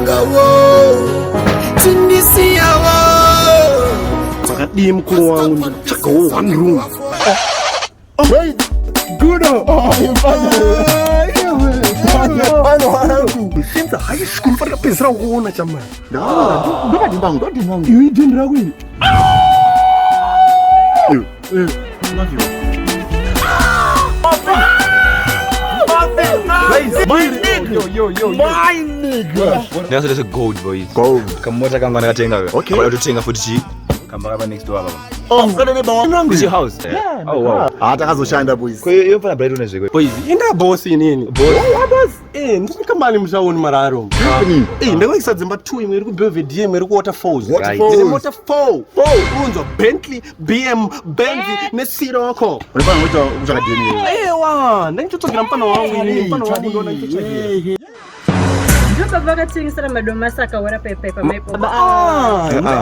Mbinga wo Tindisia wo Pakati mkuu wangu chaka one room. Wait, Gudo. Since high school for the pesra kuona chama. Ndoka dimbangu, You didn't ragwi. My nigga. That's a gold boys. Gold. Kamota kama nakatenga wewe. Okay. Wala tutenga for chi. Kamba kama next door baba. Oh, ngane ne bawangu. This your house? Yeah. Oh wow. Hata kazoshanda boys. Kwa hiyo mfana bride unazwe. Boys, inda boss nini? Boss. Ndikamali mshawoni mararo. Ndeko isadzimba 2 imwe iri kubevd imwe iri kuwaterfalls. Ndine waterfall. Unzo Bentley, BM, Benz nesiroko. Unafanya ngoja kuchakadeni. Ewa, ndinchotsogera mpano wangu ini, mpano wangu ndona ndichotsogera. Ndoka vakatingisira madomasi akawara pepa maipo.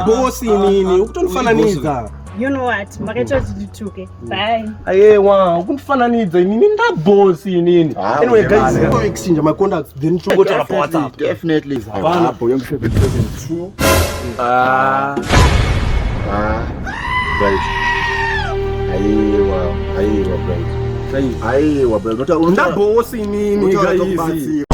Boss nini? Ukutondifananiza. You know what? Makaita tidituke. Bye. Ayewa, ukunifananiza inini nda boss nini? Anyway guys, go exchange my contacts then to go to the WhatsApp. Definitely. Hapo yangu 772. Right. Aiwa, right. Aiwa, bro. Nda boss nini guys?